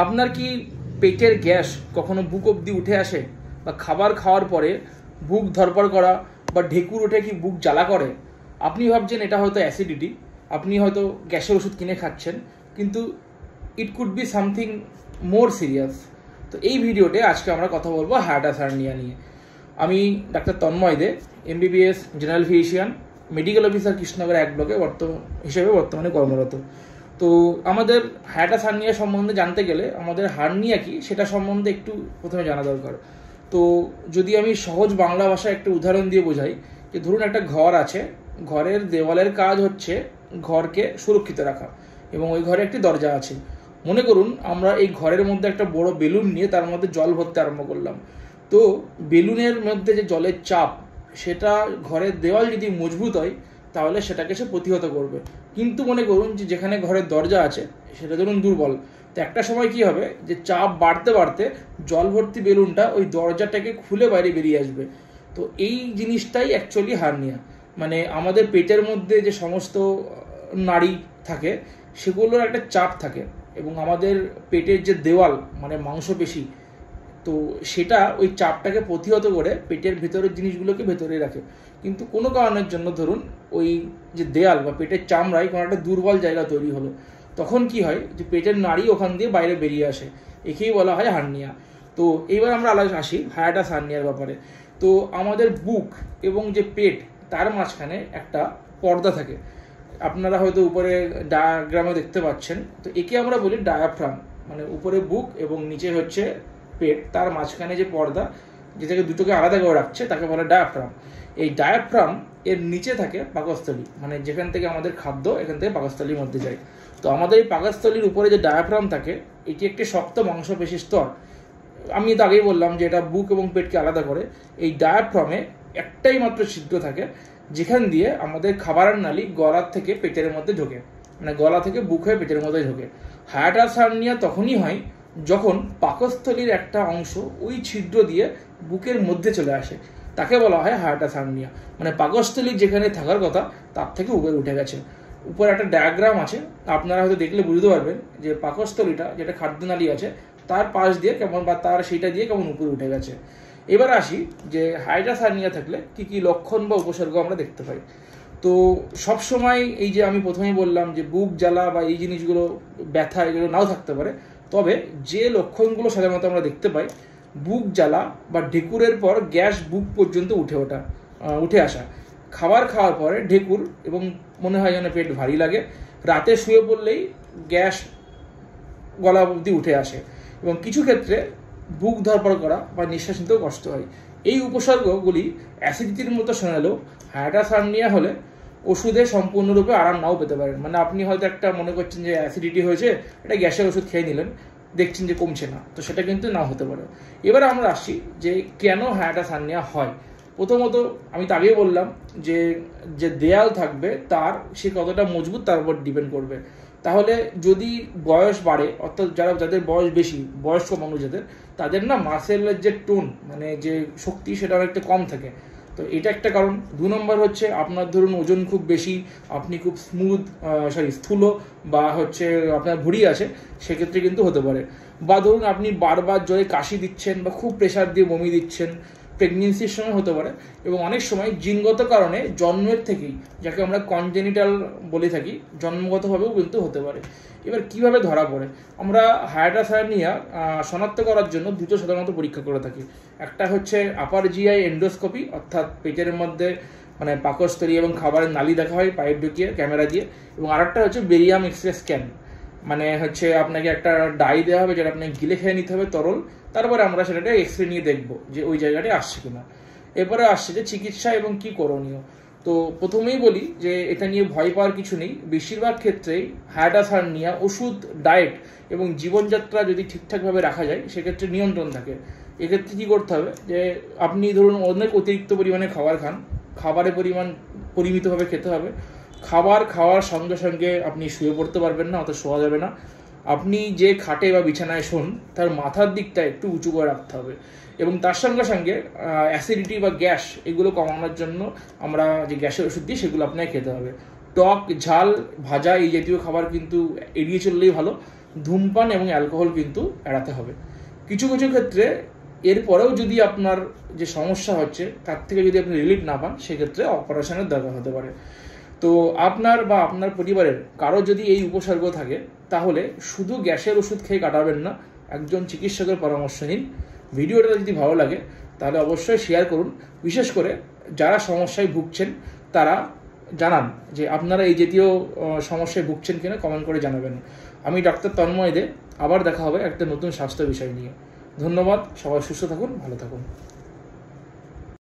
আপনার কি পেটের গ্যাস কখনো বুক অবধি উঠে আসে, বা খাবার খাওয়ার পরে বুক ধড়ফড় করা বা ঢেকুর উঠে কি বুক জ্বালা করে? আপনি ভাবছেন এটা হয়তো অ্যাসিডিটি, আপনি হয়তো গ্যাসের ওষুধ কিনে খাচ্ছেন, কিন্তু it could be something more serious. তো এই ভিডিওতে আজকে আমরা কথা বলবো হায়াটাস হার্নিয়া নিয়ে। আমি doctor Tanmoy De, MBBS general physician, medical officer Krishnanagar 1 ব্লকে হিসেবে বর্তমানে কর্মরত। তো আমাদের হায়াটাস হার্নিয়া সম্বন্ধে জানতে গেলে আমাদের হার্নিয়া কি সেটা সম্বন্ধে একটু প্রথমে জানা দরকার। তো যদি আমি সহজ বাংলা ভাষায় একটা উদাহরণ দিয়ে বোঝাই, যে ধরুন একটা ঘর আছে, ঘরের দেওয়ালের কাজ হচ্ছে ঘরকে সুরক্ষিত রাখা, এবং ওই ঘরে একটি দরজা আছে। মনে করুন আমরা এই ঘরের মধ্যে একটা বড় বেলুন নিয়ে তার মধ্যে জল ভরতে আরম্ভ করলাম। তো বেলুনের মধ্যে যে জলের চাপ, সেটা ঘরের দেওয়াল যদি মজবুত হয় তাহলে সেটাকে সে প্রতিহত করবে। কিন্তু মনে করুন যে যেখানে ঘরের দরজা আছে সেটা ধরুন দুর্বল, তো একটা সময় কি হবে, যে চাপ বাড়তে বাড়তে জল ভর্তি বেলুনটা ওই দরজাটাকে খুলে বাইরে বেরিয়ে আসবে। তো এই জিনিসটাই অ্যাকচুয়ালি হার্নিয়া। মানে আমাদের পেটের মধ্যে যে সমস্ত নাড়ি থাকে সেগুলোর একটা চাপ থাকে, এবং আমাদের পেটের যে দেওয়াল মানে মাংসপেশি, তো সেটা ওই চাপটাকে প্রতিহত করে পেটের ভেতরের জিনিসগুলোকে ভেতরে রাখে। কিন্তু কোনো কারণের জন্য ধরুন ওই যে দেয়াল বা পেটের চামড়ায় কোনো একটা দুর্বল জায়গা তৈরি হলো, তখন কি হয়, যে পেটের নাড়ি ওখান দিয়ে বাইরে বেরিয়ে আসে, একেই বলা হয় হার্নিয়া। তো এইবার আমরা আসি হায়াটাস হার্নিয়ার ব্যাপারে। তো আমাদের বুক এবং যে পেট তার মাঝখানে একটা পর্দা থাকে, আপনারা হয়তো উপরে ডায়াগ্রামে দেখতে পাচ্ছেন। তো একে আমরা বলি ডায়াফ্রাম। মানে উপরে বুক এবং নিচে হচ্ছে পেট, তার মাঝখানে যে পর্দা যেটাকে দুটোকে আলাদা করে রাখছে তাকে বলে ডায়াফ্রাম। এই ডায়াফ্রাম এর নিচে থাকে পাকস্থলী, মানে যেখান থেকে আমাদের খাদ্য এখান থেকে পাকস্থলীর মধ্যে যায়। তো আমাদের এই পাকস্থলীর উপরে যে ডায়াফ্রাম থাকে, এটি একটি শক্ত মাংসপেশির স্তর। আমি তো আগেই বললাম যে এটা বুক এবং পেটকে আলাদা করে। এই ডায়াফ্রামে একটাই মাত্র ছিদ্র থাকে, যেখান দিয়ে আমাদের খাবারের নালী গলার থেকে পেটের মধ্যে ঢোকে, মানে গলা থেকে বুক হয়ে পেটের মধ্যে ঢোকে। হায়াটাস হার্নিয়া তখনই হয় যখন পাকস্থলীর একটা অংশ ওই ছিদ্র দিয়ে বুকের মধ্যে চলে আসে, তাকে বলা হয় হায়াটাস হার্নিয়া। মানে পাকস্থলী যেখানে থাকার কথা তার থেকে উপরে উঠে গেছে। উপরে একটা ডায়াগ্রাম আছে, আপনারা হয়তো দেখলে বুঝতে পারবেন যে পাকস্থলীটা যেটা খাদ্যনালী আছে তার পাশ দিয়ে কেমন, বা তার সেইটা দিয়ে কেমন উপরে উঠে গেছে। এবার আসি যে হায়াটাস হার্নিয়া থাকলে কি কি লক্ষণ বা উপসর্গ আমরা দেখতে পাই। তো সবসময় এই যে আমি প্রথমেই বললাম যে বুক জ্বালা বা এই জিনিসগুলো, ব্যথা, এগুলো নাও থাকতে পারে। তবে যে লক্ষণগুলো সাধারণত আমরা দেখতে পাই, বুক জ্বালা বা ঢেকুরের পর গ্যাস বুক পর্যন্ত উঠে আসা, খাবার খাওয়ার পরে ঢেকুর এবং মনে হয় যেন পেট ভারী লাগে, রাতে শুয়ে পড়লেই গ্যাস গলা অবধি উঠে আসে, এবং কিছু ক্ষেত্রে বুক ধড়ফড় করা বা নিঃশ্বাস নিতেও কষ্ট হয়। এই উপসর্গগুলি অ্যাসিডিটির মতো শোনালেও হায়াটাস হার্নিয়া হলে ওষুধে সম্পূর্ণরূপে আরাম নাও পেতে পারেন। মানে আপনি হয়তো একটা মনে করছেন যে অ্যাসিডিটি হয়েছে, এটা গ্যাসের ওষুধ খেয়ে নিলেন, দেখছেন যে কমছে না, তো সেটা কিন্তু নাও হতে পারে। এবার আমরা আসছি যে কেন হায়াটাস হার্নিয়া হয়। প্রথমত আমি তো আগেই বললাম যে যে দেয়াল থাকবে তার সে কতটা মজবুত তার উপর ডিপেন্ড করবে। তাহলে যদি বয়স বাড়ে, অর্থাৎ যাদের বয়স বেশি, বয়স্ক মানুষ যাদের, তাদের না মাসেলের যে টোন মানে যে শক্তি সেটা অনেকটা কম থাকে। তো এটা একটা কারণ। 2 নম্বর হচ্ছে আপনার ধরুন ওজন খুব বেশি, আপনি খুব স্থূল, বা হচ্ছে আপনার ভুঁড়ি আছে, সেক্ষেত্রে কিন্তু হতে পারে। বা ধরুন আপনি বারবার জোরে কাশি দিচ্ছেন বা খুব প্রেশার দিয়ে বমি দিচ্ছেন, প্রেগনেন্সির সময় হতে পারে। এবং অনেক সময় জিনগত কারণে জন্মের থেকেই, যাকে আমরা কনজেনিটাল বলে থাকি, জন্মগতভাবেও কিন্তু হতে পারে। এবার কিভাবে ধরা পড়ে? আমরা হায়াটাস হার্নিয়া শনাক্ত করার জন্য দুটো সাধারণত পরীক্ষা করে থাকি। একটা হচ্ছে আপার জিআই এন্ডোস্কোপি, অর্থাৎ পেটের মধ্যে মানে পাকস্থলী এবং খাবারের নালী দেখা হয় পাইপ ঢুকিয়ে ক্যামেরা দিয়ে। এবং আরেকটা হচ্ছে বেরিয়াম এক্সরে স্ক্যান, মানে হচ্ছে আপনাকে একটা ডাই দেওয়া হবে যেটা আপনাকে গিলে খেয়ে নিতে হবে তরল, তারপরে আমরা সেটাকে এক্সরে নিয়ে দেখবো যে ওই জায়গাটা আসছে কিনা। এরপরে আসছে যে চিকিৎসা এবং কি করণীয়। তো প্রথমেই বলি যে এটা নিয়ে ভয় পাওয়ার কিছু নেই। বেশিরভাগ ক্ষেত্রেই হায়াটাস হার্নিয়া ওষুধ, ডায়েট এবং জীবনযাত্রা যদি ঠিকঠাকভাবে রাখা যায় সেক্ষেত্রে নিয়ন্ত্রণ থাকে। এক্ষেত্রে কী করতে হবে, যে আপনি ধরুন অনেক অতিরিক্ত পরিমাণে খাবার খান, খাবারের পরিমাণ পরিমিতভাবে খেতে হবে। খাবার খাওয়ার সঙ্গে সঙ্গে আপনি শুয়ে পড়তে পারবেন না, অত শোয়া যাবে না। আপনি যে খাটে বা বিছানায় শোন তার মাথার দিকটা একটু উঁচু করে রাখতে হবে। এবং তার সঙ্গে সঙ্গে অ্যাসিডিটি বা গ্যাস এগুলো কমানোর জন্য আমরা যে গ্যাসের ওষুধ দিই সেগুলো আপনাকে খেতে হবে। টক, ঝাল, ভাজা এই জাতীয় খাবার কিন্তু এড়িয়ে চললেই ভালো। ধূমপান এবং অ্যালকোহল কিন্তু এড়াতে হবে। কিছু কিছু ক্ষেত্রে এরপরেও যদি আপনার যে সমস্যা হচ্ছে তার থেকে যদি আপনি রিলিফ না পান, সেক্ষেত্রে অপারেশনের দরকার হতে পারে। তো আপনার বা আপনার পরিবারের কারো যদি এই উপসর্গ থাকে, তাহলে শুধু গ্যাসের ওষুধ খেয়ে কাটাবেন না, একজন চিকিৎসকের পরামর্শ নিন। ভিডিওটা যদি ভালো লাগে তাহলে অবশ্যই শেয়ার করুন। বিশেষ করে যারা সমস্যায় ভুগছেন তারা জানান যে আপনারা এই জাতীয় সমস্যায় ভুগছেন কিনা, কমেন্ট করে জানাবেন। আমি ডাক্তার তন্ময় দে, আবার দেখা হবে একটা নতুন স্বাস্থ্য বিষয় নিয়ে। ধন্যবাদ, সবাই সুস্থ থাকুন, ভালো থাকুন।